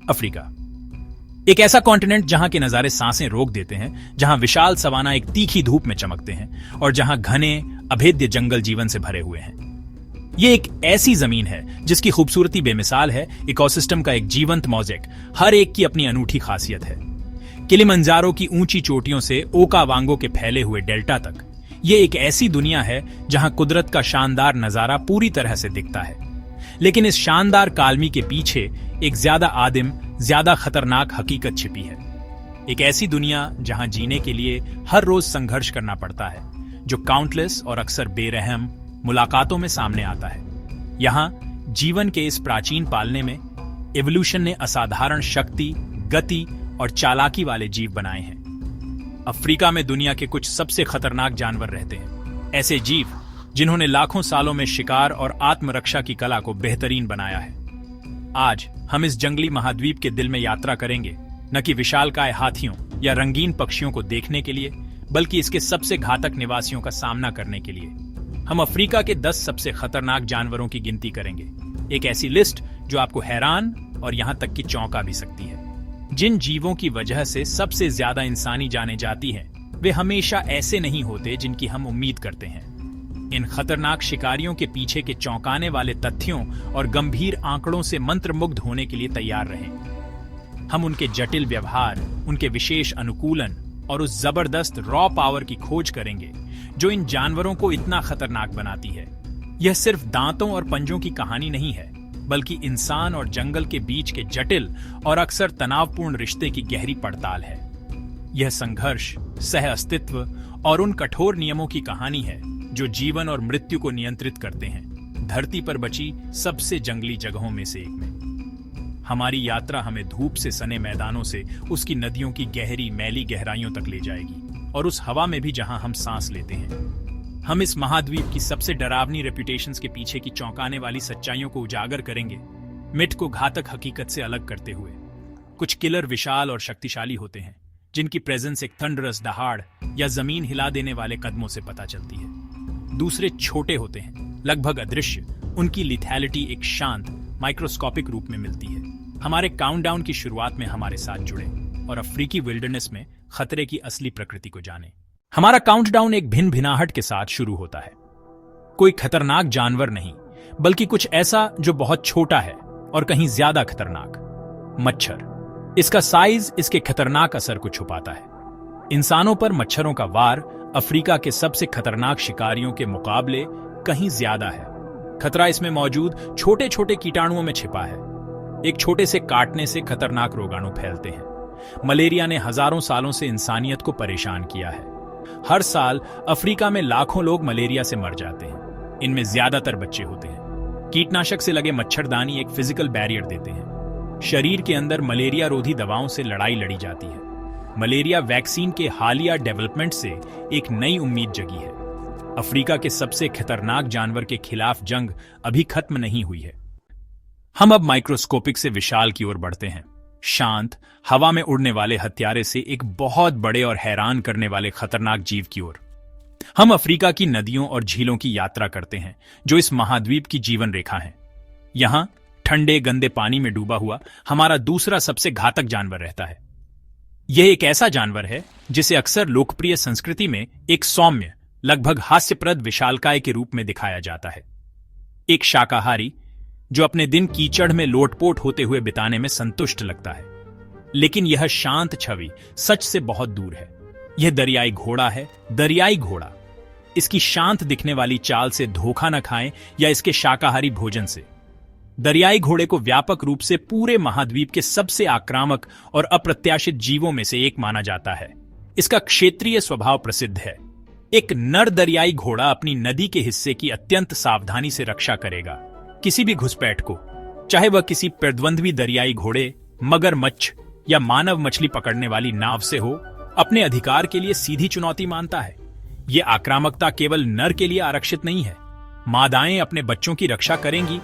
Africa एक ऐसा continent जहां के नजारे सांसें रोक देते हैं, जहां विशाल सवाना एक तीखी धूप में चमकते हैं और जहां घने अभेद्य जंगल जीवन से भरे हुए हैं। ये एक ऐसी जमीन है जिसकी खूबसूरती बेमिसाल है, इकोसिस्टम का एक जीवंत मोज़ेक, हर एक की अपनी अनूठी खासियत है। किलिमंजारो की ऊंची चोटियों से ओकावांगो के फैले हुए डेल्टा तक, ये एक ऐसी दुनिया है जहां कुदरत का शानदार नजारा पूरी तरह से दिखता है। लेकिन इस शानदार कालमी के पीछे एक ज्यादा आदिम, ज्यादा खतरनाक हकीकत छिपी है। एक ऐसी दुनिया जहां जीने के लिए हर रोज संघर्ष करना पड़ता है, जो काउंटलेस और अक्सर बेरहम मुलाकातों में सामने आता है। यहां जीवन के इस प्राचीन पालने में एवोल्यूशन ने असाधारण शक्ति, गति और चालाकी वाले जीव बनाए हैं। अफ्रीका में दुनिया के कुछ सबसे खतरनाक जानवर रहते हैं, ऐसे जीव जिन्होंने लाखों सालों में शिकार और आत्मरक्षा की कला को बेहतरीन बनाया है। आज हम इस जंगली महाद्वीप के दिल में यात्रा करेंगे, न कि विशालकाय हाथियों या रंगीन पक्षियों को देखने के लिए, बल्कि इसके सबसे घातक निवासियों का सामना करने के लिए। हम अफ्रीका के 10 सबसे खतरनाक जानवरों की गिनती करेंगे, एक ऐसी लिस्ट जो आपको हैरान और यहां तक कि चौंका भी सकती है। जिन जीवों की वजह से सबसे ज्यादा इंसानी जाने जाती हैं, वे हमेशा ऐसे नहीं होते जिनकी हम उम्मीद करते हैं। इन खतरनाक शिकारियों के पीछे के चौंकाने वाले तथ्यों और गंभीर आंकड़ों से मंत्रमुग्ध होने के लिए तैयार रहें। हम उनके जटिल व्यवहार, उनके विशेष अनुकूलन और उस जबरदस्त रॉ पावर की खोज करेंगे जो इन जानवरों को इतना खतरनाक बनाती है। यह सिर्फ दांतों और पंजों की कहानी नहीं है, बल्कि इंसान और जंगल के बीच के जटिल और अक्सर तनावपूर्ण रिश्ते की गहरी पड़ताल है। यह संघर्ष, सह अस्तित्व और उन कठोर नियमों की कहानी है जो जीवन और मृत्यु को नियंत्रित करते हैं, धरती पर बची सबसे जंगली जगहों में से एक में। हमारी यात्रा हमें धूप से सने मैदानों से उसकी नदियों की गहरी मैली गहराइयों तक ले जाएगी, और उस हवा में भी जहां हम सांस लेते हैं। हम इस महाद्वीप की सबसे डरावनी रेपुटेशंस के पीछे की चौंकाने वाली सच्चाइयों को उजागर करेंगे, मिट को घातक हकीकत से अलग करते हुए। कुछ किलर विशाल और शक्तिशाली होते हैं, जिनकी प्रेजेंस एक थंडरस दहाड़ या जमीन हिला देने वाले कदमों से पता चलती है। दूसरे छोटे होते हैं, लगभग अदृश्य, उनकी लिथैलिटी एक शांत, माइक्रोस्कोपिक रूप में मिलती है। हमारे काउंटडाउन की शुरुआत में हमारे साथ जुड़े और अफ्रीकी विल्डरनेस में खतरे की असली प्रकृति को जाने। हमारा काउंटडाउन एक भिन्न भिनाहट के साथ शुरू होता है। कोई खतरनाक जानवर नहीं, बल्कि कुछ ऐसा जो बहुत छोटा है और कहीं ज्यादा खतरनाक, मच्छर। इसका साइज इसके खतरनाक असर को छुपाता है। इंसानों पर मच्छरों का वार अफ्रीका के सबसे खतरनाक शिकारियों के मुकाबले कहीं ज्यादा है। खतरा इसमें मौजूद छोटे छोटे कीटाणुओं में छिपा है। एक छोटे से काटने से खतरनाक रोगाणु फैलते हैं। मलेरिया ने हजारों सालों से इंसानियत को परेशान किया है। हर साल अफ्रीका में लाखों लोग मलेरिया से मर जाते हैं। इनमें ज्यादातर बच्चे होते हैं। कीटनाशक से लगे मच्छरदानी एक फिजिकल बैरियर देते हैं। शरीर के अंदर मलेरिया रोधी दवाओं से लड़ाई लड़ी जाती है। मलेरिया वैक्सीन के हालिया डेवलपमेंट से एक नई उम्मीद जगी है। अफ्रीका के सबसे खतरनाक जानवर के खिलाफ जंग अभी खत्म नहीं हुई है। हम अब माइक्रोस्कोपिक से विशाल की ओर बढ़ते हैं, शांत, हवा में उड़ने वाले हत्यारे से एक बहुत बड़े और हैरान करने वाले खतरनाक जीव की ओर। हम अफ्रीका की नदियों और झीलों की यात्रा करते हैं, जो इस महाद्वीप की जीवन रेखा है। यहां ठंडे गंदे पानी में डूबा हुआ हमारा दूसरा सबसे घातक जानवर रहता है। यह एक ऐसा जानवर है जिसे अक्सर लोकप्रिय संस्कृति में एक सौम्य, लगभग हास्यप्रद विशालकाय के रूप में दिखाया जाता है। एक शाकाहारी जो अपने दिन कीचड़ में लोटपोट होते हुए बिताने में संतुष्ट लगता है। लेकिन यह शांत छवि सच से बहुत दूर है। यह दरियाई घोड़ा है, दरियाई घोड़ा। इसकी शांत दिखने वाली चाल से धोखा न खाएं या इसके शाकाहारी भोजन से। दरियाई घोड़े को व्यापक रूप से पूरे महाद्वीप के सबसे आक्रामक और अप्रत्याशित जीवों में से एक माना जाता है। इसका क्षेत्रीय स्वभाव प्रसिद्ध है। एक नर दरियाई घोड़ा अपनी नदी के हिस्से की अत्यंत सावधानी से रक्षा करेगा। किसी भी घुसपैठ को, चाहे वह किसी प्रतिद्वंद्वी दरियाई घोड़े, मगरमच्छ या मानव मछली पकड़ने वाली नाव से हो, अपने अधिकार के लिए सीधी चुनौती मानता है। यह आक्रामकता केवल नर के लिए आरक्षित नहीं है। मादाएं अपने बच्चों की रक्षा करेंगी,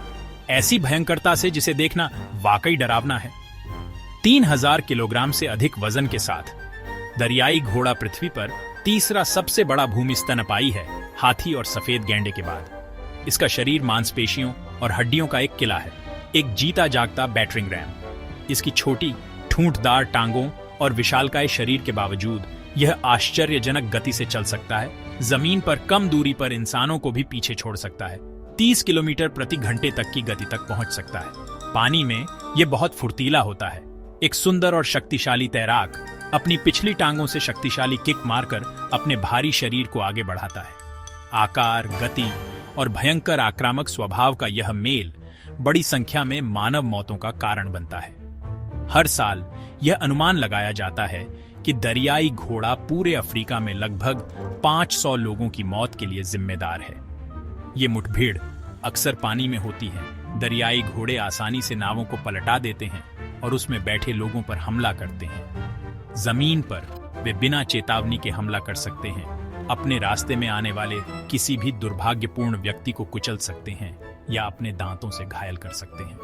ऐसी भयंकरता से जिसे देखना वाकई डरावना है। 3000 किलोग्राम से अधिक वजन के साथ दरियाई घोड़ा पृथ्वी पर तीसरा सबसे बड़ा भूमि स्तनपायी है, हाथी और सफेद गैंडे के बाद। इसका शरीर मांसपेशियों और हड्डियों का एक किला है, एक जीता जागता बैटरिंग रैम। इसकी छोटी ठूंठदार टांगों और विशालकाय शरीर के बावजूद यह आश्चर्यजनक गति से चल सकता है। जमीन पर कम दूरी पर इंसानों को भी पीछे छोड़ सकता है। 30 किलोमीटर प्रति घंटे तक की गति तक पहुंच सकता है। पानी में यह बहुत फुर्तीला होता है। एक सुंदर और शक्तिशाली तैराक अपनी पिछली टांगों से शक्तिशाली किक मारकर अपने भारी शरीर को आगे बढ़ाता है। आकार, गति और भयंकर आक्रामक स्वभाव का यह मेल बड़ी संख्या में मानव मौतों का कारण बनता है। हर साल यह अनुमान लगाया जाता है कि दरियाई घोड़ा पूरे अफ्रीका में लगभग 500 लोगों की मौत के लिए जिम्मेदार है। ये मुठभेड़ अक्सर पानी में होती है। दरियाई घोड़े आसानी से नावों को पलटा देते हैं और उसमें बैठे लोगों पर हमला करते हैं। जमीन पर वे बिना चेतावनी के हमला कर सकते हैं, अपने रास्ते में आने वाले किसी भी दुर्भाग्यपूर्ण व्यक्ति को कुचल सकते हैं या अपने दांतों से घायल कर सकते हैं।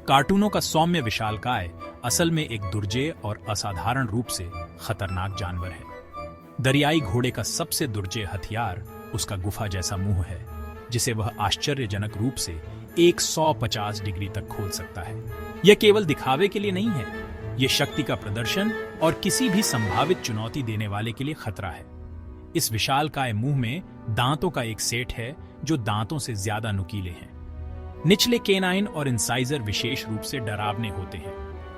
कार्टूनों का सौम्य विशालकाय असल में एक दुर्जेय और असाधारण रूप से खतरनाक जानवर है। दरियाई घोड़े का सबसे दुर्जेय हथियार उसका गुफा जैसा मुंह है, जिसे वह आश्चर्यजनक रूप से 150 डिग्री तक खोल सकता है। यह केवल दिखावे के लिए नहीं है, यह शक्ति का प्रदर्शन और किसी भी संभावित चुनौती देने वाले के लिए खतरा है। इस विशालकाय मुंह में दांतों का एक सेट है जो दांतों से ज्यादा नुकीले हैं। निचले केनाइन और इंसाइजर विशेष रूप से डरावने होते हैं।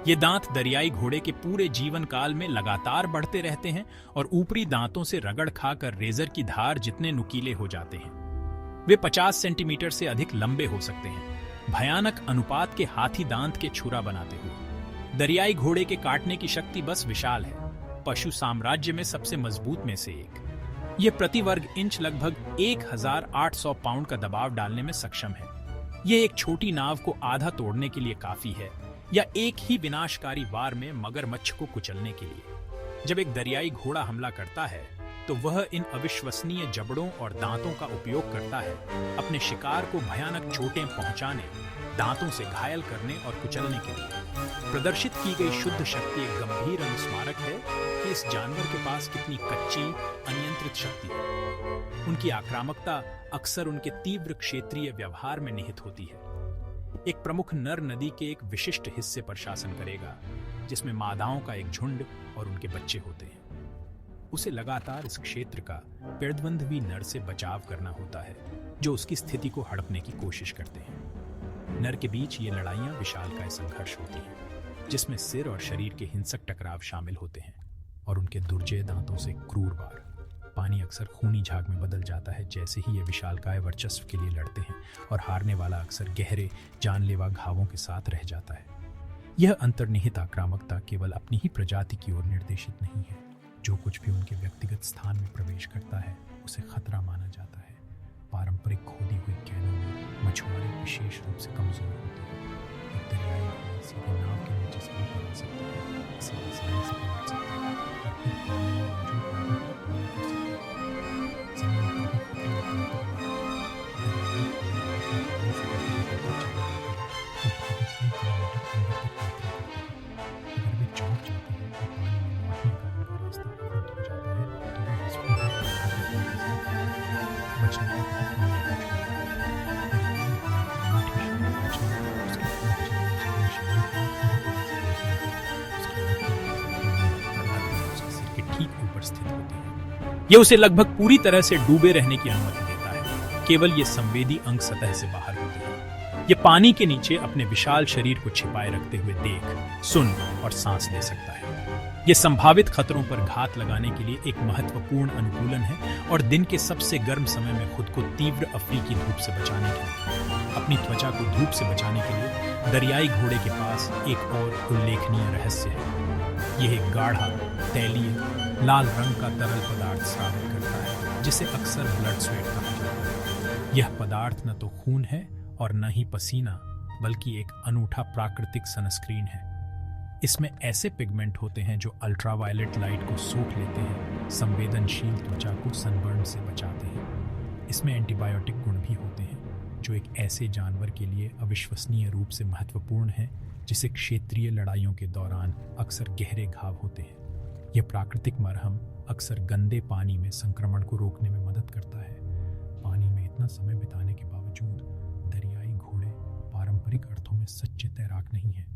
ये दांत दरियाई घोड़े के पूरे जीवन काल में लगातार बढ़ते रहते हैं और ऊपरी दांतों से रगड़ खाकर रेजर की धार जितने नुकीले हो जाते हैं। वे 50 सेंटीमीटर से अधिक लंबे हो सकते हैं, भयानक अनुपात के हाथी दांत के छुरा बनाते हुए। दरियाई घोड़े के काटने की शक्ति बस विशाल है, पशु साम्राज्य में सबसे मजबूत में से एक। यह प्रति वर्ग इंच लगभग 1800 पाउंड का दबाव डालने में सक्षम है। यह एक छोटी नाव को आधा तोड़ने के लिए काफी है, या एक ही विनाशकारी वार में मगरमच्छ को कुचलने के लिए। जब एक दरियाई घोड़ा हमला करता है तो वह इन अविश्वसनीय जबड़ों और दांतों का उपयोग करता है अपने शिकार को भयानक चोटें पहुंचाने, दांतों से घायल करने और कुचलने के लिए। प्रदर्शित की गई शुद्ध शक्ति एक गंभीर अनुस्मारक है कि इस जानवर के पास कितनी कच्ची, अनियंत्रित शक्ति है। उनकी आक्रामकता अक्सर उनके तीव्र क्षेत्रीय व्यवहार में निहित होती है। एक प्रमुख नर नदी के एक विशिष्ट हिस्से पर शासन करेगा, जिसमें मादाओं का एक झुंड और उनके बच्चे होते हैं। उसे लगातार इस क्षेत्र का पेड़द्वंद्वी नर से बचाव करना होता है, जो उसकी स्थिति को हड़पने की कोशिश करते हैं। नर के बीच ये लड़ाइयाँ विशालकाय संघर्ष होती हैं, जिसमें सिर और शरीर के हिंसक टकराव शामिल होते हैं और उनके दुर्जेय दांतों से क्रूर वार। पानी अक्सर खूनी झाग में बदल जाता है जैसे ही ये विशालकाय वर्चस्व के लिए लड़ते हैं, और हारने वाला अक्सर गहरे जानलेवा घावों के साथ रह जाता है। यह अंतर्निहित आक्रामकता केवल अपनी ही प्रजाति की ओर निर्देशित नहीं है। जो कुछ भी उनके व्यक्तिगत स्थान में प्रवेश करता है उसे खतरा माना जाता है। पारंपरिक खोदी हुई कैनों में मछुआरे विशेष रूप से कमजोर होते हैं। एक दरियाई घोड़ा सीधे नाव के नीचे से ऊपर आ सकता है, इसे आसानी से पहुंच सकता है और फिर पानी में मौजूद लोगों को हमला कर सकता है। जमीन पर भी खतरे अपने पर दरियाई घोड़े रात में पानी से ऊपर चले जाते हैं और कभी कई किलोमीटर अंदर तक यात्रा करते हैं। अगर वे चौंक जाते हैं और पानी में लौटने का उनका रास्ता अवरुद्ध हो जाता है तो वे विस्फोट बचने का बहुत कम मौका छोड़ते हैं। दरियाई घोड़े की मीठी शान बचने उसके पूरे चलने जीवन शैली को पूरी तरह से देखने पर उसकी आंखें उसके सिर के ठीक ऊपर स्थित होती है। ये उसे लगभग पूरी तरह से डूबे रहने की अनुमति देता है। केवल ये संवेदी अंग सतह से बाहर होते हैं। ये पानी के नीचे अपने विशाल शरीर को छिपाए रखते हुए देख, सुन और सांस ले सकता है। ये संभावित खतरों पर घात लगाने के लिए एक महत्वपूर्ण अनुकूलन है और दिन के सबसे गर्म समय में खुद को तीव्र अफ्रीकी धूप से बचाने के लिए, अपनी त्वचा को धूप से बचाने के लिए दरियाई घोड़े के पास एक और उल्लेखनीय रहस्य है। यह एक गाढ़ा, तैलीय, लाल रंग का तरल पदार्थ स्रावित करता है, जिसे अक्सर ब्लड स्वेट कहा जाता है। यह पदार्थ न तो खून है और न ही पसीना, बल्कि एक अनूठा प्राकृतिक सनस्क्रीन है। इसमें ऐसे पिगमेंट होते हैं जो अल्ट्रावायलेट लाइट को सोख लेते हैं, संवेदनशील त्वचा को सनबर्न से बचाते हैं। इसमें एंटीबायोटिक गुण भी होते हैं, जो एक ऐसे जानवर के लिए अविश्वसनीय रूप से महत्वपूर्ण है जिसे क्षेत्रीय लड़ाइयों के दौरान अक्सर गहरे घाव होते हैं। यह प्राकृतिक मरहम अक्सर गंदे पानी में संक्रमण को रोकने में मदद करता है। पानी में इतना समय बिताने के बावजूद दरियाई घोड़े पारंपरिक अर्थों में सच्चे तैराक नहीं हैं।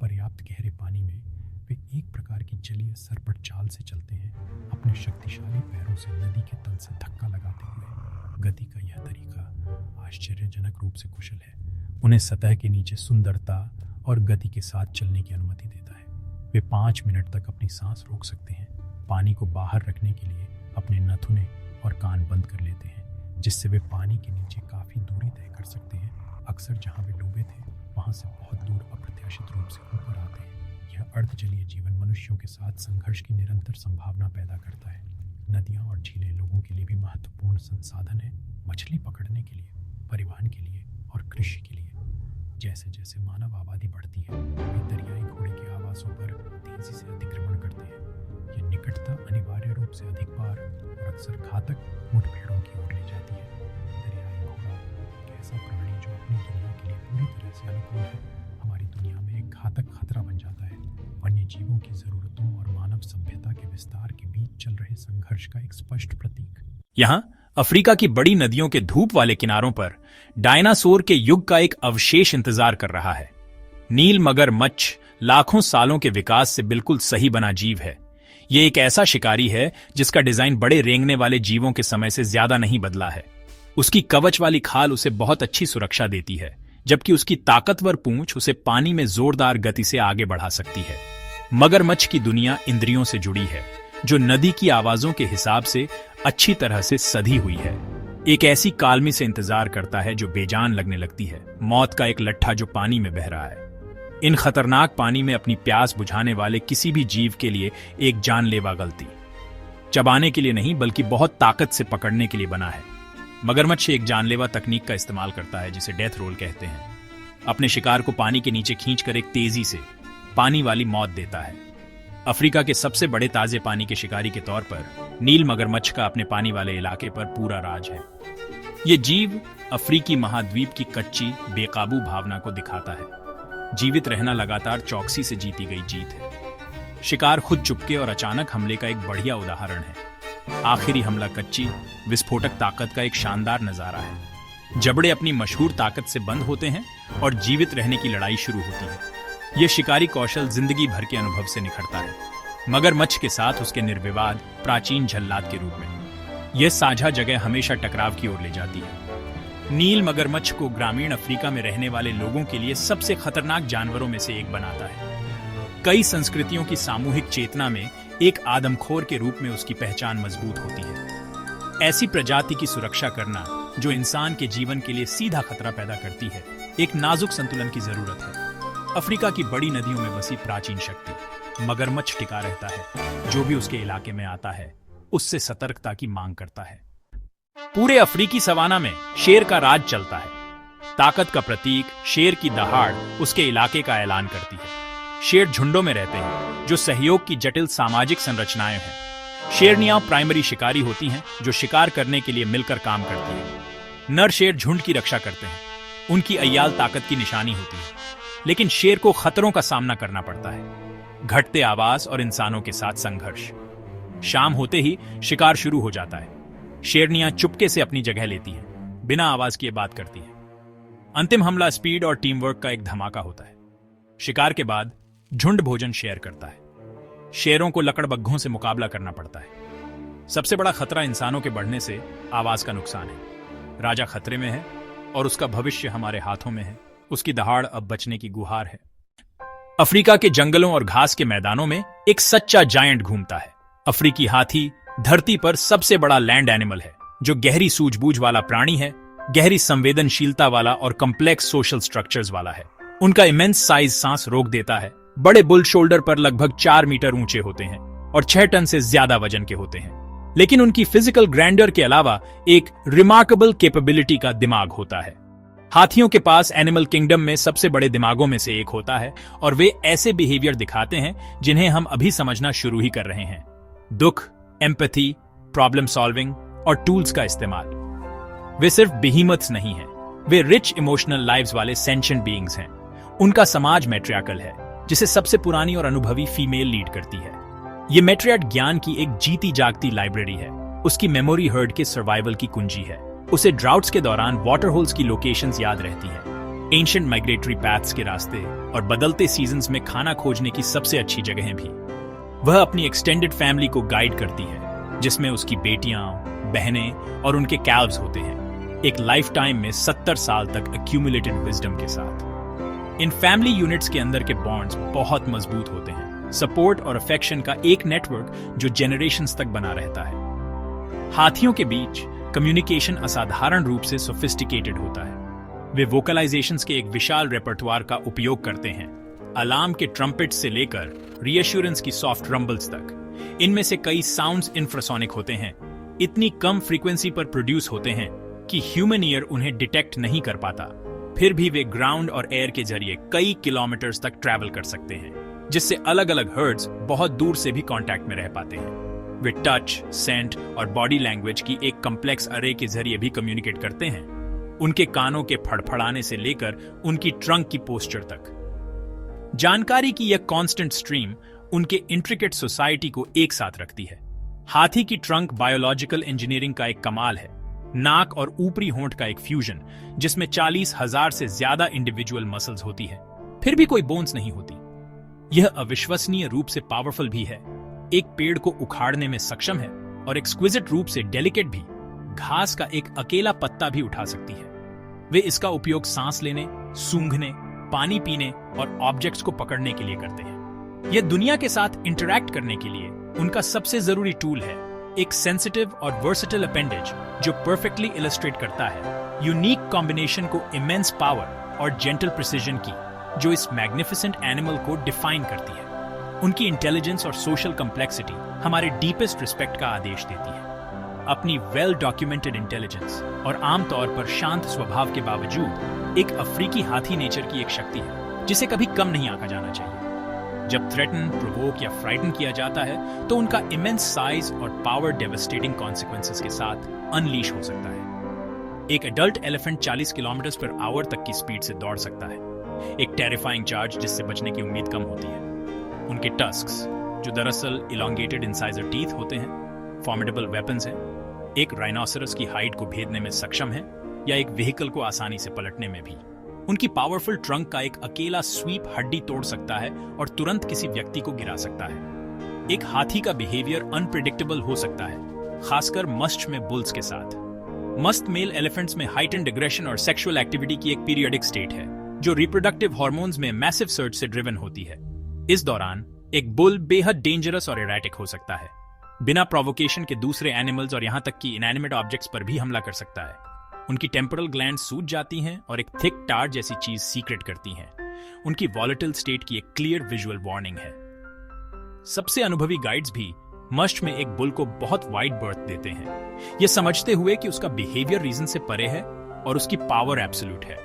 पर्याप्त गहरे पानी में वे एक प्रकार की जलीय सरपट चाल से चलते हैं, अपने शक्तिशाली पैरों से नदी के तल से धक्का लगाते हुए। गति का यह तरीका आश्चर्यजनक रूप से कुशल है, उन्हें सतह के नीचे सुंदरता और गति के साथ चलने की अनुमति देता है। वे 5 मिनट तक अपनी सांस रोक सकते हैं, पानी को बाहर रखने के लिए अपने नथुने और कान बंद कर लेते हैं, जिससे वे पानी के नीचे काफी दूरी तय कर सकते हैं। अक्सर जहां वे डूबे थे वहां से बहुत दूर अप्रत्याशित रूप से ऊपर आते हैं। यह अर्धजलीय जीवन मनुष्यों के साथ संघर्ष की निरंतर संभावना पैदा करता है। नदियां और झीलें लोगों के लिए भी महत्वपूर्ण संसाधन है, मछली पकड़ने के लिए, परिवहन के लिए और कृषि के लिए। जैसे जैसे मानव आबादी बढ़ती है, वे दरियाई घोड़े के आवासों पर तेजी से अतिक्रमण करते हैं। यह निकटता अनिवार्य रूप से अधिक बार और अक्सर घातक मुठभेड़ों की ओर ले जाती है। दरियाई घोड़ा एक ऐसा प्राणी जो अपनी दुनिया के लिए पूरी तरह से अनुकूल है, हमारी दुनिया में एक घातक खतरा बन जाता है। वन्य जीवों की जरूरतों और मानव सभ्यता के विस्तार के बीच चल रहे संघर्ष का एक स्पष्ट प्रतीक। यहाँ अफ्रीका की बड़ी नदियों के धूप वाले किनारों पर डायनासोर के युग का एक अवशेष इंतजार कर रहा है। नील मगरमच्छ लाखों सालों के विकास से बिल्कुल सही बना जीव है। ये एक ऐसा शिकारी है जिसका डिजाइन बड़े रेंगने वाले जीवों के समय से ज्यादा नहीं बदला है। उसकी कवच वाली खाल उसे बहुत अच्छी सुरक्षा देती है, जबकि उसकी ताकतवर पूंछ उसे पानी में जोरदार गति से आगे बढ़ा सकती है। मगरमच्छ की दुनिया इंद्रियों से जुड़ी है, जो नदी की आवाजों के हिसाब से अच्छी तरह से सधी हुई है। एक ऐसी कालमी से इंतजार करता है जो बेजान लगने लगती है, मौत का एक लट्ठा जो पानी में बह रहा है। इन खतरनाक पानी में अपनी प्यास बुझाने वाले किसी भी जीव के लिए एक जानलेवा गलती। चबाने के लिए नहीं, बल्कि बहुत ताकत से पकड़ने के लिए बना है। मगरमच्छ एक जानलेवा तकनीक का इस्तेमाल करता है जिसे डेथ रोल कहते हैं। अपने शिकार को पानी के नीचे खींचकर एक तेजी से पानी वाली मौत देता है। अफ्रीका के सबसे बड़े ताजे पानी के शिकारी के तौर पर नील मगरमच्छ का अपने पानी वाले इलाके पर पूरा राज है। ये जीव अफ्रीकी महाद्वीप की कच्ची बेकाबू भावना को दिखाता है। जीवित रहना लगातार चौकसी से जीती गई जीत है। शिकार खुद चुपके और अचानक हमले का एक बढ़िया उदाहरण है। आखिरी हमला कच्ची विस्फोटक ताकत का एक शानदार नजारा है। जबड़े अपनी मशहूर ताकत से बंद होते हैं और जीवित रहने की लड़ाई शुरू होती है। यह शिकारी कौशल जिंदगी भर के अनुभव से निखरता है। मगरमच्छ के साथ उसके निर्विवाद प्राचीन झल्लाद के रूप में यह साझा जगह हमेशा टकराव की ओर ले जाती है। नील मगरमच्छ को ग्रामीण अफ्रीका में रहने वाले लोगों के लिए सबसे खतरनाक जानवरों में से एक बनाता है। कई संस्कृतियों की सामूहिक चेतना में एक आदमखोर के रूप में उसकी पहचान मजबूत होती है। ऐसी प्रजाति की सुरक्षा करना जो इंसान के जीवन के लिए सीधा खतरा पैदा करती है, एक नाजुक संतुलन की जरूरत है। अफ्रीका की बड़ी नदियों में बसी प्राचीन शक्ति मगरमच्छ टिका रहता है। जो भी उसके इलाके में आता है उससे सतर्कता की मांग करता है। पूरे अफ्रीकी सवाना में शेर का राज चलता है। ताकत का प्रतीक शेर की दहाड़ उसके इलाके का ऐलान करती है। शेर झुंडों में रहते हैं जो सहयोग की जटिल सामाजिक संरचनाएं हैं। शेरनियां प्राइमरी शिकारी होती हैं जो शिकार करने के लिए मिलकर काम करती हैं। नर शेर झुंड की रक्षा करते हैं, उनकी अय्याल ताकत की निशानी होती है। लेकिन शेर को खतरों का सामना करना पड़ता है, घटते आवास और इंसानों के साथ संघर्ष। शाम होते ही शिकार शुरू हो जाता है। शेरनियां चुपके से अपनी जगह लेती हैं, बिना आवाज किए बात करती हैं। अंतिम हमला स्पीड और टीम वर्क का एक धमाका होता है। शिकार के बाद झुंड भोजन शेयर करता है। शेरों को लकड़बग्घों से मुकाबला करना पड़ता है। सबसे बड़ा खतरा इंसानों के बढ़ने से आवाज का नुकसान है। राजा खतरे में है और उसका भविष्य हमारे हाथों में है। उसकी दहाड़ अब बचने की गुहार है। अफ्रीका के जंगलों और घास के मैदानों में एक सच्चा जायंट घूमता है। अफ्रीकी हाथी धरती पर सबसे बड़ा लैंड एनिमल है, जो गहरी सूझबूझ वाला प्राणी है, गहरी संवेदनशीलता वाला और कॉम्प्लेक्स सोशल स्ट्रक्चर्स वाला है। उनका इमेंस साइज सांस रोक देता है। बड़े बुल शोल्डर पर लगभग 4 मीटर ऊंचे होते हैं और 6 टन से ज्यादा वजन के होते हैं। लेकिन उनकी फिजिकल ग्रैंडर के अलावा एक रिमार्केबल कैपेबिलिटी का दिमाग होता है। हाथियों के पास एनिमल किंगडम में सबसे बड़े दिमागों में से एक होता है और वे ऐसे बिहेवियर दिखाते हैं जिन्हें हम अभी समझना शुरू ही कर रहे हैं। दुख, एम्पैथी, प्रॉब्लम सॉल्विंग और टूल्स का इस्तेमाल। वे सिर्फ बिहीमथ्स नहीं हैं, वे रिच इमोशनल लाइव्स वाले सेंशिएंट बीइंग्स हैं। उनका समाज मैट्रियार्कल है, जिसे सबसे पुरानी और अनुभवी फीमेल लीड करती है। ये मैट्रियार्क ज्ञान की एक जीती जागती लाइब्रेरी है। उसकी मेमोरी हर्ड के सर्वाइवल की कुंजी है। उसे ड्राउट्स के दौरान वाटर होल्स की लोकेशंस याद रहती हैं। एंशिएंट माइग्रेटरी पैथ्स के रास्ते और बदलते सीजन्स में खाना खोजने की सबसे अच्छी जगहें भी। वह अपनी एक्सटेंडेड फैमिली को गाइड करती है, जिसमें उसकी बेटियां, बहनें और उनके कैल्व्स होते हैं, एक लाइफ टाइम में 70 साल तक एक्यूमुलेटेड विजडम के साथ। इन फैमिली यूनिट्स के अंदर के बॉन्ड्स बहुत मजबूत होते हैं, सपोर्ट और अफेक्शन का एक नेटवर्क जो जेनरेशंस तक बना रहता है। हाथियों के बीच कम्युनिकेशन असाधारण रूप से सोफिस्टिकेटेड होता है। वे वोकलाइजेशंस के एक विशाल रेपर्टवार का उपयोग करते हैं, अलार्म के ट्रम्पेट से लेकर रीएश्योरेंस की सॉफ्ट रंबल्स तक। इनमें से कई साउंड्स इंफ्रासोनिक होते हैं, इतनी कम फ्रीक्वेंसी पर प्रोड्यूस होते हैं कि ह्यूमन ईयर उन्हें डिटेक्ट नहीं कर पाता। फिर भी वे ग्राउंड और एयर के जरिए कई किलोमीटर्स तक ट्रैवल कर सकते हैं, जिससे अलग अलग हर्ड्स बहुत दूर से भी कांटेक्ट में रह पाते हैं। वे टच, सेंट और बॉडी लैंग्वेज की एक कम्प्लेक्स अरे के जरिए भी कम्युनिकेट करते हैं, उनके कानों के फड़फड़ाने से लेकर उनकी ट्रंक की पोस्चर तक। जानकारी की यह कांस्टेंट स्ट्रीम उनके इंट्रिकेट सोसाइटी को एक साथ रखती है। हाथी की ट्रंक बायोलॉजिकल इंजीनियरिंग का एक कमाल है, नाक और ऊपरी होंठ का एक फ्यूजन जिसमें 40,000 से ज्यादा इंडिविजुअल मसल्स होती है, फिर भी कोई बोन्स नहीं होती। यह अविश्वसनीय रूप से पावरफुल भी है, एक पेड़ को उखाड़ने में सक्षम है और एक्सक्विजिट रूप से डेलिकेट भी, घास का एक अकेला पत्ता भी उठा सकती है। वे इसका उपयोग सांस लेने, सूंघने, पानी पीने और ऑब्जेक्ट्स को पकड़ने के लिए करते हैं। यह दुनिया के साथ इंटरैक्ट करने के लिए उनका सबसे जरूरी टूल है, एक सेंसिटिव और वर्सेटाइल अपेंडेज जो परफेक्टली इलस्ट्रेट करता है यूनिक कॉम्बिनेशन को इमेंस पावर और जेंटल प्रिसीजन की, जो इस मैग्निफिसेंट एनिमल को डिफाइन करती है। उनकी इंटेलिजेंस और सोशल कम्प्लेक्सिटी हमारे डीपेस्ट रिस्पेक्ट का आदेश देती है। अपनी वेल डॉक्यूमेंटेड इंटेलिजेंस और आमतौर पर शांत स्वभाव के बावजूद एक अफ्रीकी हाथी नेचर की एक शक्ति है जिसे कभी कम नहीं आंका जाना चाहिए। जब थ्रेटन, प्रोवोक या फ्राइटन किया जाता है तो उनका इमेंस साइज और पावर डेवास्टेटिंग कॉन्सिक्वेंसेस के साथ अनलीश हो सकता है। एक adult elephant 40 kilometre per hour तक की स्पीड से दौड़ सकता है, एक टेरिफाइंग चार्ज जिससे बचने की उम्मीद कम होती है। उनके टस्क्स, जो दरअसल इलोंगेटेड इंसाइजर टीथ होते हैं, फॉर्मिडेबल वेपन्स हैं, एक राइनोसरस की हाइड को भेदने में सक्षम है या एक व्हीकल को आसानी से पलटने में भी। उनकी पावरफुल ट्रंक का एक अकेला स्वीप हड्डी तोड़ सकता है और तुरंत किसी व्यक्ति को गिरा सकता है। एक हाथी का बिहेवियर अनप्रेडिक्टेबल हो सकता है, खासकर मस्ट में बुल्स के साथ। मस्त मेल एलिफेंट्स में हाइटेंड एग्रेशन और सेक्सुअल एक्टिविटी की एक पीरियडिक स्टेट है, जो रिप्रोडक्टिव हार्मोन्स में मैसिव सर्ज से ड्रिवन होती है। इस दौरान एक बुल बेहद डेंजरस और एराटिक हो सकता है, बिना प्रोवोकेशन के दूसरे एनिमल्स और यहां तक कि इनएनिमेट ऑब्जेक्ट्स पर भी हमला कर सकता है। उनकी टेम्पोरल ग्लैंड सूज जाती हैं और एक थिक टार जैसी चीज सीक्रेट करती हैं। उनकी वॉलेटाइल स्टेट की एक क्लियर विजुअल वार्निंग है। सबसे अनुभवी गाइड्स भी मस्ट में एक बुल को बहुत वाइड बर्थ देते हैं, यह समझते हुए कि उसका बिहेवियर रीजन से परे है और उसकी पावर एब्सोल्यूट है।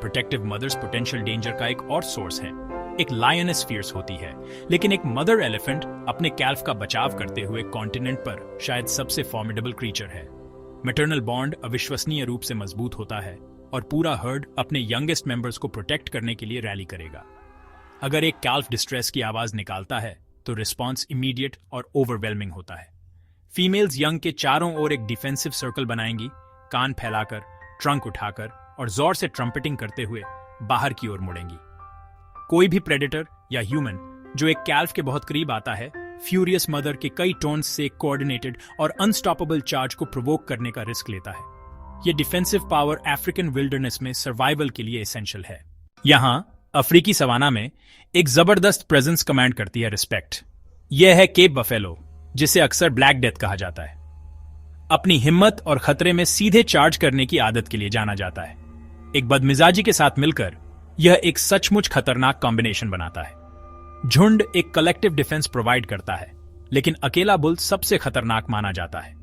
प्रोटेक्टिव मदर्स पोटेंशियल डेंजर का एक और सोर्स है। एक लायनेस फियर्स होती है, लेकिन एक मदर एलिफेंट अपने कैल्फ का बचाव करते हुए कॉन्टिनेंट पर शायद सबसे फॉर्मिडेबल क्रीचर है। मैटरनल बॉन्ड अविश्वसनीय रूप से मजबूत होता है और पूरा हर्ड अपने यंगेस्ट मेंबर्स को प्रोटेक्ट करने के लिए रैली करेगा। अगर एक कैल्फ डिस्ट्रेस की आवाज निकालता है तो रिस्पॉन्स इमीडिएट और ओवरवेलमिंग होता है। फीमेल्स यंग के चारों ओर एक डिफेंसिव सर्कल बनाएंगी, कान फैलाकर, ट्रंक उठाकर और जोर से ट्रम्पेटिंग करते हुए बाहर की ओर मुड़ेंगी। कोई भी प्रेडेटर या ह्यूमन जो एक कैल्फ के बहुत करीब आता है, फ्यूरियस मदर के कई टोन्स से कोऑर्डिनेटेड और अनस्टॉपेबल चार्ज को प्रोवोक करने का रिस्क लेता है। यह डिफेंसिव पावर अफ्रीकन विल्डरनेस में सर्वाइवल के लिए एसेंशियल है। यहां अफ्रीकी सवाना में एक जबरदस्त प्रेजेंस कमांड करती है रिस्पेक्ट। यह है केप बफेलो, जिसे अक्सर ब्लैक डेथ कहा जाता है। अपनी हिम्मत और खतरे में सीधे चार्ज करने की आदत के लिए जाना जाता है। एक बदमिजाजी के साथ मिलकर यह एक सचमुच खतरनाक कॉम्बिनेशन बनाता है। झुंड एक कलेक्टिव डिफेंस प्रोवाइड करता है, लेकिन अकेला बुल सबसे खतरनाक माना जाता है।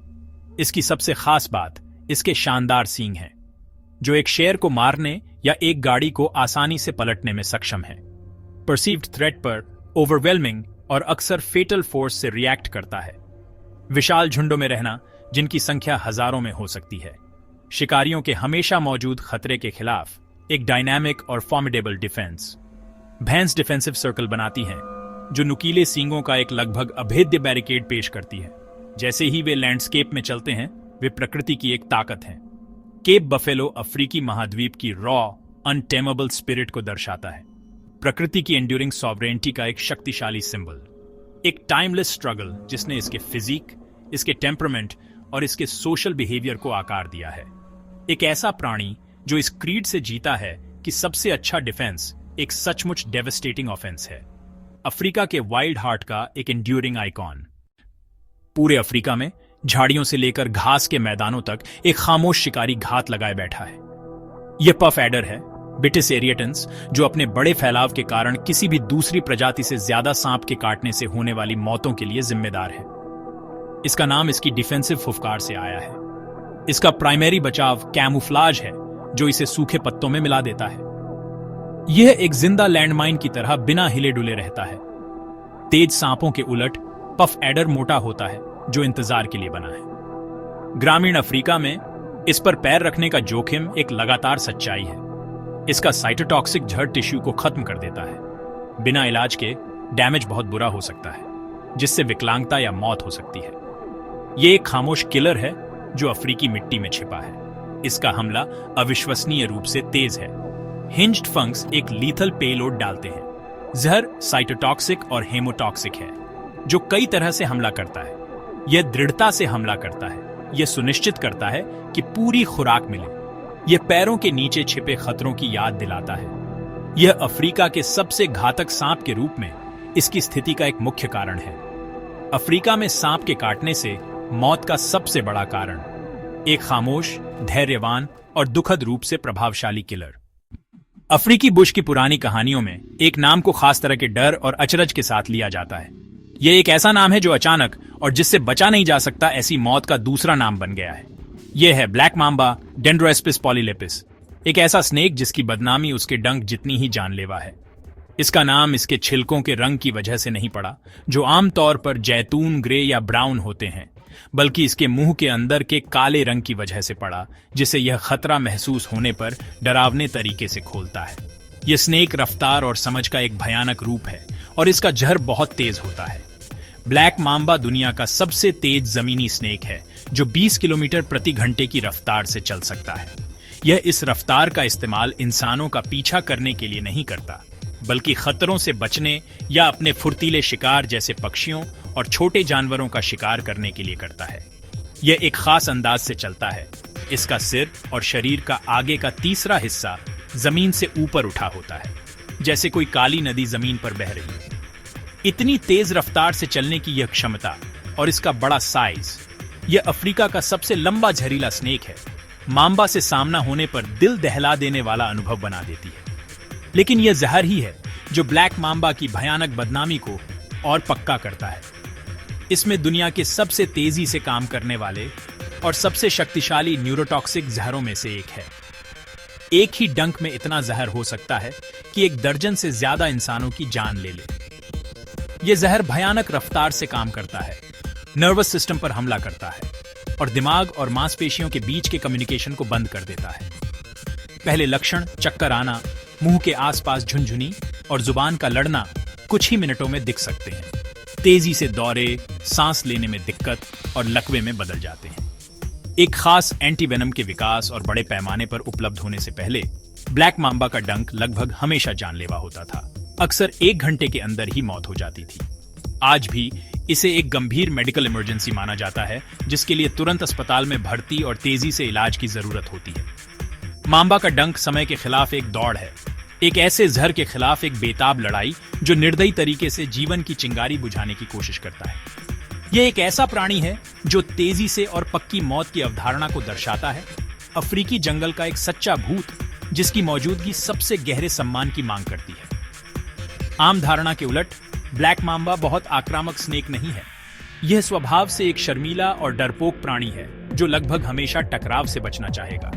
इसकी सबसे खास बात इसके शानदार सींग हैं, जो एक शेर को मारने या एक गाड़ी को आसानी से पलटने में सक्षम है। परसीव्ड थ्रेट पर ओवरवेलमिंग और अक्सर फेटल फोर्स से रिएक्ट करता है। विशाल झुंडों में रहना, जिनकी संख्या हजारों में हो सकती है, शिकारियों के हमेशा मौजूद खतरे के खिलाफ एक डायनामिक और फॉर्मिडेबल डिफेंस। भैंस डिफेंसिव सर्कल बनाती हैं, जो नुकीले सींगों का एक लगभग अभेद्य बैरिकेड पेश करती है। जैसे ही वे लैंडस्केप में चलते हैं, वे प्रकृति की एक ताकत हैं। केप बफेलो अफ्रीकी महाद्वीप की रॉ, अनटेमेबल स्पिरिट को दर्शाता है, प्रकृति की एंड्यूरिंग सॉवरेनिटी का एक शक्तिशाली सिंबल, एक टाइमलेस स्ट्रगल जिसने इसके फिजिक, इसके टेम्परामेंट और इसके सोशल बिहेवियर को आकार दिया है। एक ऐसा प्राणी जो इस क्रीड से जीता है कि सबसे अच्छा डिफेंस एक सचमुच डेवस्टेटिंग ऑफेंस है। अफ्रीका के वाइल्ड हार्ट का एक एंड्यूरिंग आइकॉन। पूरे अफ्रीका में झाड़ियों से लेकर घास के मैदानों तक एक खामोश शिकारी घात लगाए बैठा है। यह पफ एडर है, बिटिस एरिएटन्स, जो अपने बड़े फैलाव के कारण किसी भी दूसरी प्रजाति से ज्यादा सांप के काटने से होने वाली मौतों के लिए जिम्मेदार है। इसका नाम इसकी डिफेंसिव फुफकार से आया है। इसका प्राइमरी बचाव कैमूफ्लाज है, जो इसे सूखे पत्तों में मिला देता है। यह एक जिंदा लैंडमाइन की तरह बिना हिले डुले रहता है। तेज सांपों के उलट पफ एडर मोटा होता है, जो इंतजार के लिए बना है। ग्रामीण अफ्रीका में इस पर पैर रखने का जोखिम एक लगातार सच्चाई है। इसका साइटोटॉक्सिक जहर टिश्यू को खत्म कर देता है। बिना इलाज के डैमेज बहुत बुरा हो सकता है, जिससे विकलांगता या मौत हो सकती है। यह एक खामोश किलर है जो अफ्रीकी मिट्टी में छिपा है। इसका हमला अविश्वसनीय रूप से तेज है। हिंज्ड फंक्स एक लीथल पेलोड डालते हैं। जहर साइटोटॉक्सिक और हेमोटॉक्सिक है, जो कई तरह से हमला करता है। यह दृढ़ता से हमला करता है। यह सुनिश्चित करता है कि पूरी खुराक मिले। यह पैरों के नीचे छिपे खतरों की याद दिलाता है। यह अफ्रीका के सबसे घातक सांप के रूप में इसकी स्थिति का एक मुख्य कारण है। अफ्रीका में सांप के काटने से मौत का सबसे बड़ा कारण, एक खामोश, धैर्यवान और दुखद रूप से प्रभावशाली किलर। अफ्रीकी बुश की पुरानी कहानियों में एक नाम को खास तरह के डर और अचरज के साथ लिया जाता है। यह एक ऐसा नाम है जो अचानक और जिससे बचा नहीं जा सकता ऐसी मौत का दूसरा नाम बन गया है। यह है ब्लैक मांबा डेंड्रोएस्पिस पॉलीलेपिस, एक ऐसा स्नेक जिसकी बदनामी उसके डंक जितनी ही जानलेवा है। इसका नाम इसके छिलकों के रंग की वजह से नहीं पड़ा, जो आमतौर पर जैतून, ग्रे या ब्राउन होते हैं, बल्कि इसके मुंह के अंदर के काले रंग की वजह से पड़ा, जिसे यह खतरा महसूस होने पर डरावने तरीके से खोलता है। यह स्नेक रफ्तार और समझ का एक भयानक रूप है और इसका जहर बहुत तेज होता है। ब्लैक मांबा दुनिया का सबसे तेज जमीनी स्नेक है, जो 20 किलोमीटर प्रति घंटे की रफ्तार से चल सकता है। यह इस रफ्तार का इस्तेमाल इंसानों का पीछा करने के लिए नहीं करता, बल्कि खतरों से बचने या अपने फुर्तीले शिकार जैसे पक्षियों और छोटे जानवरों का शिकार करने के लिए करता है। यह एक खास अंदाज से चलता है। इसका सिर और शरीर का आगे का तीसरा हिस्सा जमीन से ऊपर उठा होता है, जैसे कोई काली नदी जमीन पर बह रही है। इतनी तेज रफ्तार से चलने की यह क्षमता और इसका बड़ा साइज, यह अफ्रीका का सबसे लंबा जहरीला स्नेक है। मांबा से सामना होने पर दिल दहला देने वाला अनुभव बना देती है। लेकिन यह जहर ही है जो ब्लैक मांबा की भयानक बदनामी को और पक्का करता है। इसमें दुनिया के सबसे तेजी से काम करने वाले और सबसे शक्तिशाली न्यूरोटॉक्सिक जहरों में से एक है। एक ही डंक में इतना जहर हो सकता है कि 1 दर्जन से ज्यादा इंसानों की जान ले ले। यह जहर भयानक रफ्तार से काम करता है, नर्वस सिस्टम पर हमला करता है और दिमाग और मांसपेशियों के बीच के कम्युनिकेशन को बंद कर देता है। पहले लक्षण चक्कर आना, मुंह के आसपास झुनझुनी और जुबान का लड़ना कुछ ही मिनटों में दिख सकते हैं। तेजी से दौरे, सांस लेने में दिक्कत और लकवे में बदल जाते हैं। एक खास एंटीवेनम के विकास और बड़े पैमाने पर उपलब्ध होने से पहले ब्लैक मांबा का डंक लगभग हमेशा जानलेवा होता था। अक्सर 1 घंटे के अंदर ही मौत हो जाती थी। आज भी इसे एक गंभीर मेडिकल इमरजेंसी माना जाता है, जिसके लिए तुरंत अस्पताल में भर्ती और तेजी से इलाज की जरूरत होती है। मांबा का डंक समय के खिलाफ एक दौड़ है, एक ऐसे जहर के खिलाफ एक बेताब लड़ाई जो निर्दयी तरीके से जीवन की चिंगारी बुझाने की कोशिश करता है। यह एक ऐसा प्राणी है जो तेजी से और पक्की मौत की अवधारणा को दर्शाता है। अफ्रीकी जंगल का एक सच्चा भूत, जिसकी मौजूदगी सबसे गहरे सम्मान की मांग करती है। आम धारणा के उलट ब्लैक मांबा बहुत आक्रामक स्नेक नहीं है। यह स्वभाव से एक शर्मीला और डरपोक प्राणी है, जो लगभग हमेशा टकराव से बचना चाहेगा।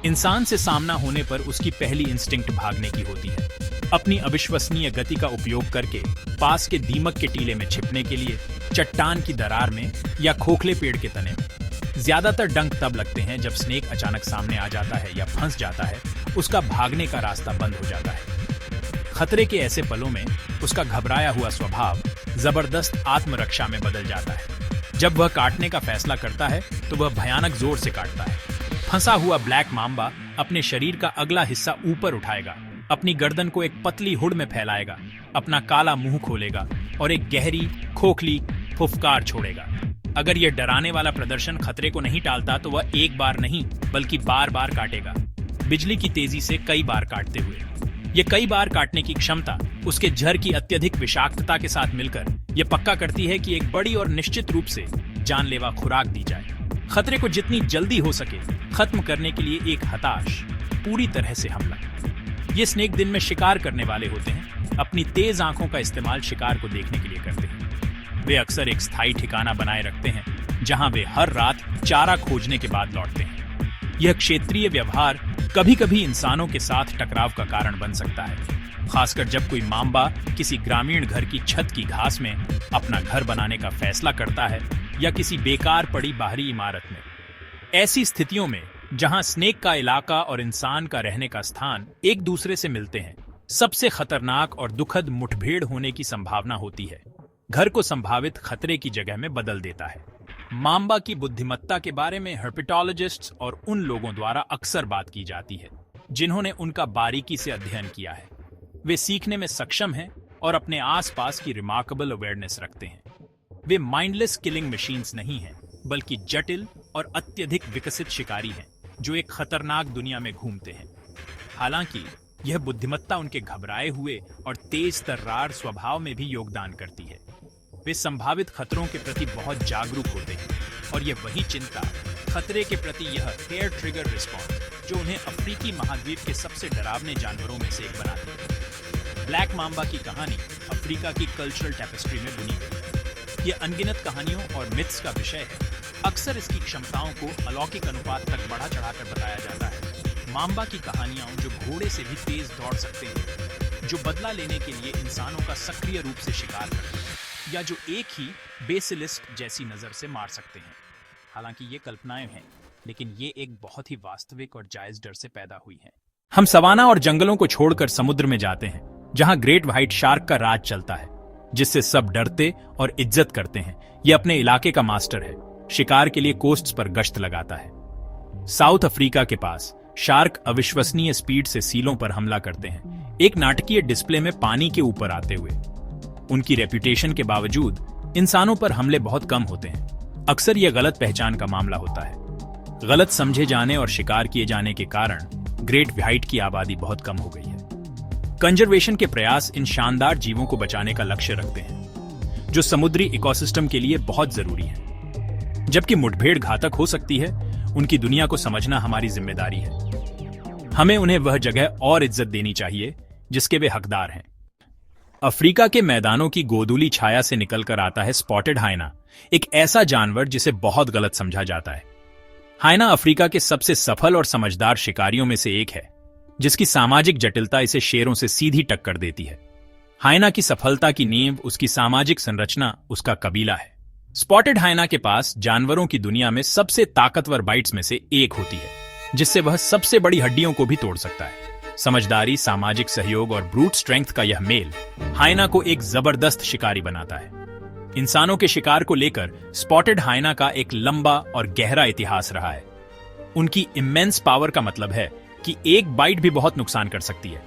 इंसान से सामना होने पर उसकी पहली इंस्टिंक्ट भागने की होती है। अपनी अविश्वसनीय गति का उपयोग करके पास के दीमक के टीले में छिपने के लिए, चट्टान की दरार में या खोखले पेड़ के तने में। ज्यादातर डंक तब लगते हैं जब स्नेक अचानक सामने आ जाता है या फंस जाता है, उसका भागने का रास्ता बंद हो जाता है। खतरे के ऐसे पलों में उसका घबराया हुआ स्वभाव जबरदस्त आत्मरक्षा में बदल जाता है। जब वह काटने का फैसला करता है तो वह भयानक जोर से काटता है, फंसा हुआ ब्लैक माम्बा अपने शरीर का अगला हिस्सा ऊपर उठाएगा, अपनी गर्दन को एक पतली हुड में फैलाएगा, अपना काला मुंह खोलेगा और एक गहरी खोखली फुफकार छोड़ेगा। अगर यह डराने वाला प्रदर्शन खतरे को नहीं टालता तो वह एक बार नहीं बल्कि बार बार काटेगा, बिजली की तेजी से कई बार काटते हुए। ये कई बार काटने की क्षमता उसके झर की अत्यधिक विषाक्तता के साथ मिलकर यह पक्का करती है कि एक बड़ी और निश्चित रूप से जानलेवा खुराक दी जाए। खतरे को जितनी जल्दी हो सके खत्म करने के लिए एक हताश पूरी तरह से हमला। ये स्नेक दिन में शिकार करने वाले होते हैं, अपनी तेज आंखों का इस्तेमाल शिकार को देखने के लिए करते हैं। वे अक्सर एक स्थायी ठिकाना बनाए रखते हैं जहां वे हर रात चारा खोजने के बाद लौटते हैं। यह क्षेत्रीय व्यवहार कभी कभी इंसानों के साथ टकराव का कारण बन सकता है, खासकर जब कोई माम्बा किसी ग्रामीण घर की छत की घास में अपना घर बनाने का फैसला करता है या किसी बेकार पड़ी बाहरी इमारत में। ऐसी स्थितियों में जहां स्नेक का इलाका और इंसान का रहने का स्थान एक दूसरे से मिलते हैं, सबसे खतरनाक और दुखद मुठभेड़ होने की संभावना होती है। घर को संभावित खतरे की जगह में बदल देता है। माम्बा की बुद्धिमत्ता के बारे में हर्पेटोलॉजिस्ट्स और उन लोगों द्वारा अक्सर बात की जाती है जिन्होंने उनका बारीकी से अध्ययन किया है। वे सीखने में सक्षम हैं और अपने आसपास की रिमार्केबल अवेयरनेस रखते हैं। वे माइंडलेस किलिंग मशीन्स नहीं हैं, बल्कि जटिल और अत्यधिक विकसित शिकारी हैं जो एक खतरनाक दुनिया में घूमते हैं। हालांकि यह बुद्धिमत्ता उनके घबराए हुए और तेज तर्रार स्वभाव में भी योगदान करती है। वे संभावित खतरों के प्रति बहुत जागरूक होते हैं और यह वही चिंता, खतरे के प्रति यह हेयर ट्रिगर रिस्पॉन्स जो उन्हें अफ्रीकी महाद्वीप के सबसे डरावने जानवरों में से एक बनाती है। ब्लैक माम्बा की कहानी अफ्रीका की कल्चरल टेपेस्ट्री में बुनी गई है। यह अनगिनत कहानियों और मिथ्स का विषय है। अक्सर इसकी क्षमताओं को अलौकिक अनुपात तक बढ़ा चढ़ाकर बताया जाता है। माम्बा की कहानियां जो घोड़े से भी तेज दौड़ सकते हैं, जो बदला लेने के लिए इंसानों का सक्रिय रूप से शिकार करते हैं, या जो एक ही बेसिलिस्क जैसी नजर से मार सकते हैं। हालांकि ये कल्पनाएं हैं, लेकिन ये एक बहुत ही वास्तविक और जायज डर से पैदा हुई हैं। हम सवाना और जंगलों को छोड़कर समुद्र में जाते हैं, जहां ग्रेट व्हाइट शार्क का राज चलता है, जिससे सब डरते और इज्जत करते हैं। यह अपने इलाके का मास्टर है, शिकार के लिए कोस्ट्स पर गश्त लगाता है। साउथ अफ्रीका के पास शार्क अविश्वसनीय स्पीड से सीलों पर हमला करते हैं, एक नाटकीय डिस्प्ले में पानी के ऊपर आते हुए। उनकी रेपुटेशन के बावजूद इंसानों पर हमले बहुत कम होते हैं। अक्सर यह गलत पहचान का मामला होता है। गलत समझे जाने और शिकार किए जाने के कारण ग्रेट व्हाइट की आबादी बहुत कम हो गई है। कंजर्वेशन के प्रयास इन शानदार जीवों को बचाने का लक्ष्य रखते हैं, जो समुद्री इकोसिस्टम के लिए बहुत जरूरी है। जबकि मुठभेड़ घातक हो सकती है, उनकी दुनिया को समझना हमारी जिम्मेदारी है। हमें उन्हें वह जगह और इज्जत देनी चाहिए जिसके वे हकदार हैं। अफ्रीका के मैदानों की गोदूली छाया से निकलकर आता है स्पॉटेड हाइना, एक ऐसा जानवर जिसे बहुत गलत समझा जाता है। हाइना अफ्रीका के सबसे सफल और समझदार शिकारियों में से एक है, जिसकी सामाजिक जटिलता इसे शेरों से सीधी टक्कर देती है। हाइना की सफलता की नींव उसकी सामाजिक संरचना, उसका कबीला है। स्पॉटेड हाइना के पास जानवरों की दुनिया में सबसे ताकतवर बाइट्स में से एक होती है, जिससे वह सबसे बड़ी हड्डियों को भी तोड़ सकता है। समझदारी, सामाजिक सहयोग और ब्रूट स्ट्रेंथ का यह मेल हाइना को एक जबरदस्त शिकारी बनाता है। इंसानों के शिकार को लेकर स्पॉटेड हाइना का एक लंबा और गहरा इतिहास रहा है। उनकी इमेंस पावर का मतलब है कि एक बाइट भी बहुत नुकसान कर सकती है।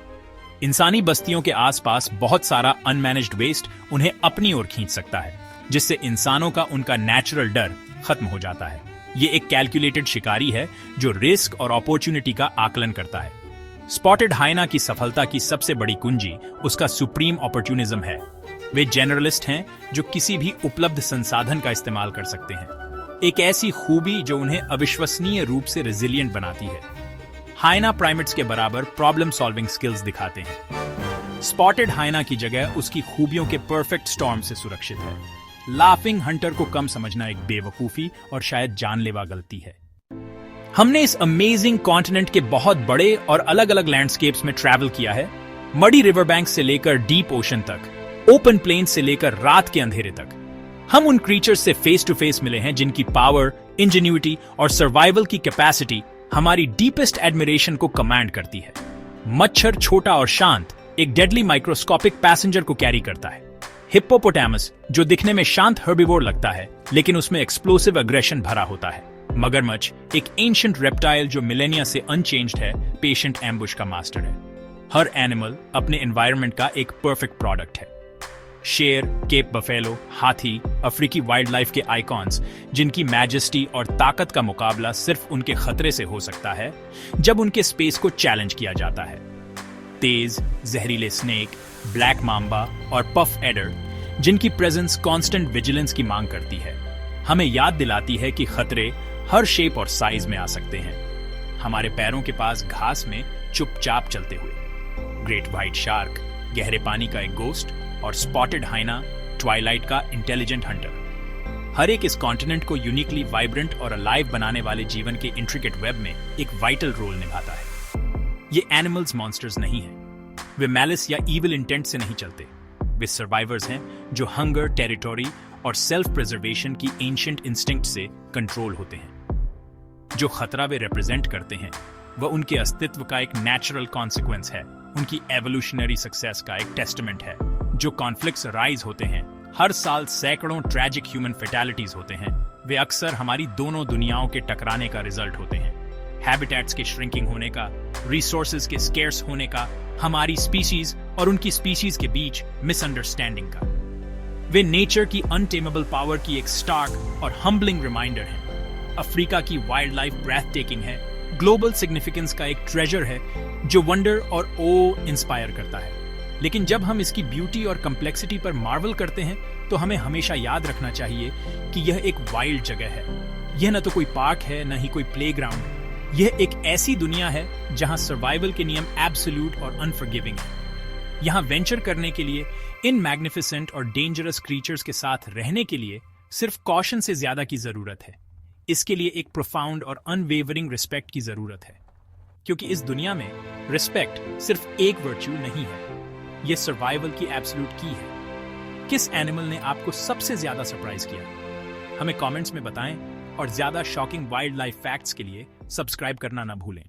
इंसानी बस्तियों के आसपास बहुत सारा अनमैनेज्ड वेस्ट उन्हें अपनी ओर खींच सकता है, जिससे इंसानों का उनका नेचुरल डर खत्म हो जाता है। ये एक कैलकुलेटेड शिकारी है जो रिस्क और अपॉर्चुनिटी का आकलन करता है। स्पॉटेड हाइना की सफलता की सबसे बड़ी कुंजी उसका सुप्रीम अपॉर्चुनिज्म है। वे जनरलिस्ट हैं जो किसी भी उपलब्ध संसाधन का इस्तेमाल कर सकते हैं, एक ऐसी खूबी जो उन्हें अविश्वसनीय रूप से रेजिलिएंट बनाती है। हाइना प्राइमेट्स के बराबर प्रॉब्लम सॉल्विंग स्किल्स दिखाते हैं। स्पॉटेड हाइना की जगह उसकी खूबियों के परफेक्ट स्टॉर्म से सुरक्षित है। लाफिंग हंटर को कम समझना एक बेवकूफी और शायद जानलेवा गलती है। हमने इस अमेजिंग कॉन्टिनेंट के बहुत बड़े और अलग अलग लैंडस्केप्स में ट्रैवल किया है, मडी रिवर बैंक से लेकर डीप ओशन तक, ओपन प्लेन से लेकर रात के अंधेरे तक। हम उन क्रीचर्स से फेस टू फेस मिले हैं जिनकी पावर, इंजेन्युइटी और सर्वाइवल की कैपेसिटी हमारी डीपेस्ट एडमिरेशन को कमांड करती है। मच्छर छोटा और शांत एक डेडली माइक्रोस्कोपिक पैसेंजर को कैरी करता है। हिप्पोपोटामस जो दिखने में शांत हर्बिवोर लगता है, लेकिन उसमें एक्सप्लोसिव अग्रेशन भरा होता है। मगरमच्छ एक एंशिएंट रेप्टाइल जो मिलेनिया से अनचेंज्ड है, पेशेंट एम्बुश का मास्टर है। हर एनिमल अपने एनवायरनमेंट का एक परफेक्ट प्रोडक्ट है। शेर, केप बफेलो, हाथी अफ्रीकी वाइल्ड लाइफ के आइकॉन्स जिनकी मैजेस्टी और ताकत का मुकाबला सिर्फ उनके खतरे से हो सकता है जब उनके स्पेस को चैलेंज किया जाता है। तेज, जहरीले स्नेक, ब्लैक माम्बा और पफ एडर जिनकी प्रेजेंस कांस्टेंट विजिलेंस की मांग करती है, हमें याद दिलाती है कि खतरे हर शेप और साइज में आ सकते हैं। हमारे पैरों के पास घास में चुपचाप चलते हुए ग्रेट व्हाइट शार्क, गहरे पानी का एक गोस्ट, और स्पॉटेड हाइना, ट्वाइलाइट का इंटेलिजेंट हंटर। हर एक इस कॉन्टिनेंट को यूनिकली वाइब्रेंट और अलाइव बनाने वाले जीवन के इंट्रिकेट वेब में एक वाइटल रोल निभाता है। ये एनिमल्स मॉन्स्टर्स नहीं हैं। वे मैलिस या ईविल इंटेंट से नहीं चलते। वे सर्वाइवर्स हैं जो हंगर, टेरिटोरी और सेल्फ प्रिजर्वेशन की एंशिएंट इंस्टिंक्ट से कंट्रोल होते हैं। जो खतरा वे रिप्रेजेंट करते हैं वह उनके अस्तित्व का एक नेचुरल कॉन्सिक्वेंस है, उनकी एवोल्यूशनरी सक्सेस का एक टेस्टमेंट है। जो कॉन्फ्लिक्ट्स राइज होते हैं, हर साल सैकड़ों ट्रैजिक ह्यूमन फैटेलिटीज होते हैं, वे अक्सर हमारी दोनों दुनियाओं के टकराने का रिजल्ट होते हैं। हैबिटेट्स के श्रिंकिंग होने का, रिसोर्सेज के स्केर्स होने का, हमारी स्पीशीज और उनकी स्पीशीज के बीच मिसअंडरस्टैंडिंग का। वे नेचर की अनटेमेबल पावर की एक स्टार्क और हम्बलिंग रिमाइंडर हैं। अफ्रीका की वाइल्ड लाइफ ब्रेथ टेकिंग है, ग्लोबल सिग्निफिकेंस का एक ट्रेजर है जो वंडर और ओ इंस्पायर करता है। लेकिन जब हम इसकी ब्यूटी और कम्प्लेक्सिटी पर मार्वल करते हैं तो हमें हमेशा याद रखना चाहिए कि यह एक वाइल्ड जगह है। यह न तो कोई पार्क है, न ही कोई प्लेग्राउंड। यह एक ऐसी दुनिया है जहां सर्वाइवल के नियम एब्सोल्यूट और अनफॉरगिविंग हैं। यहां वेंचर करने के लिए, इन मैग्निफिसेंट और डेंजरस क्रीचर्स के साथ रहने के लिए सिर्फ कॉशन से ज्यादा की जरूरत है। इसके लिए एक प्रोफाउंड और अनवेवरिंग रिस्पेक्ट की जरूरत है, क्योंकि इस दुनिया में रिस्पेक्ट सिर्फ एक वर्च्यू नहीं है, यह सर्वाइवल की एब्सोल्यूट की है। किस एनिमल ने आपको सबसे ज्यादा सरप्राइज किया? हमें कमेंट्स में बताएं और ज्यादा शॉकिंग वाइल्ड लाइफ फैक्ट्स के लिए सब्सक्राइब करना ना भूलें।